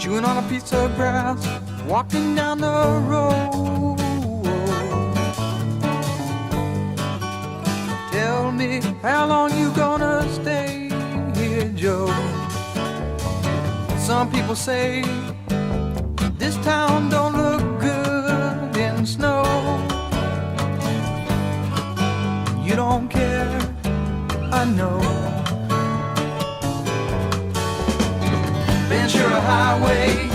chewing on a piece of grass, walking down the road. Tell me, how long you gonna stay here, Joe? Some people say this town don't look good in snow. You don't care, I know. Ventura Highway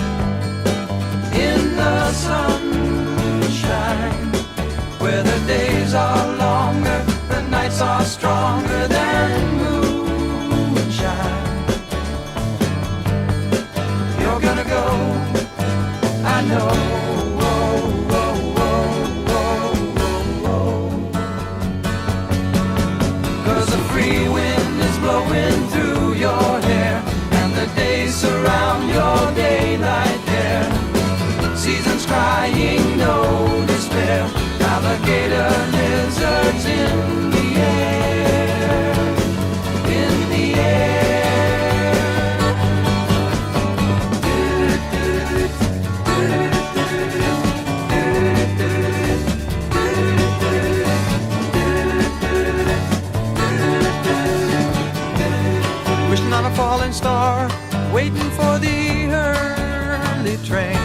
in the sunshine, where the days are longer, the nights are stronger than moonshine. You're gonna go, I know. Cause the free wind is blowing through your hair, and the days surround your daylight there. Seasons crying, no despair, alligator lizards in the air, in the air. Wishing on a falling star, waiting for the early train.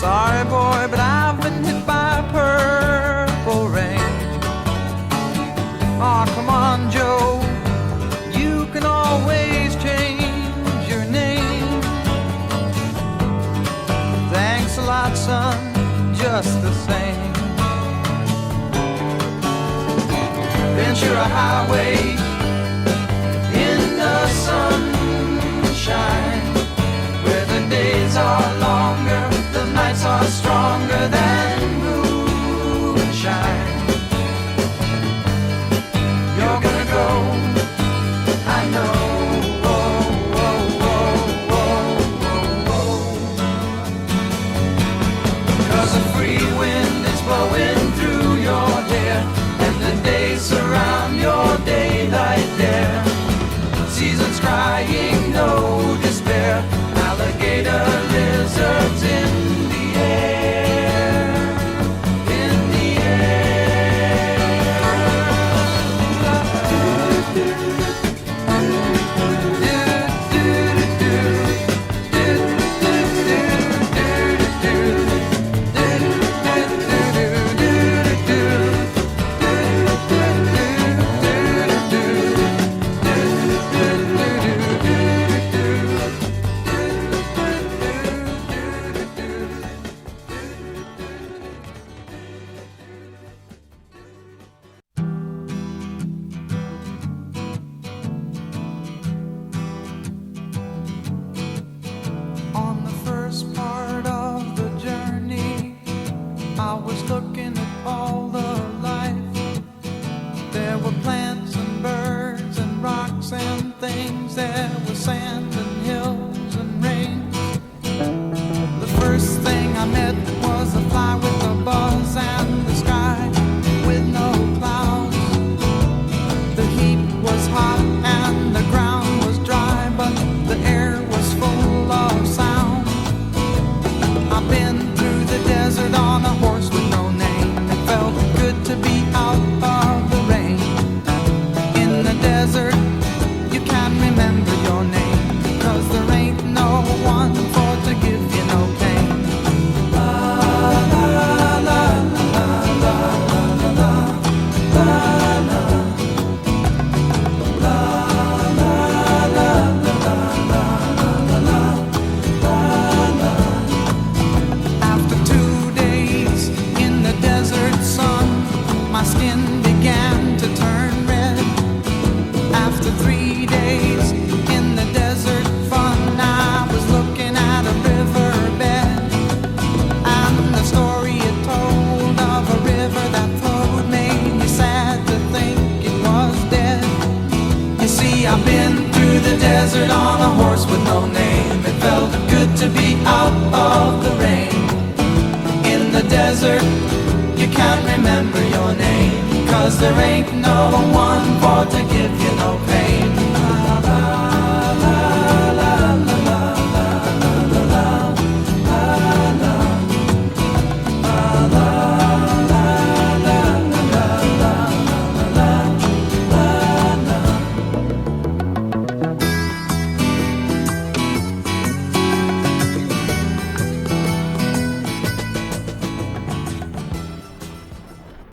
Sorry boy, but I've been hit by purple rain. Aw, come on Joe, you can always change your name. Thanks a lot son, just the same. Ventura Highway in the sunshine, where the days are longer, the nights are stronger than moonshine. You're gonna go, I know. Cause the free wind is blowing through your hair, and the days surround your daylight there. Seasons crying, no despair, alligator lizards in the air, in the desert, you can't remember your name, 'cause there ain't no one for to give you no pain.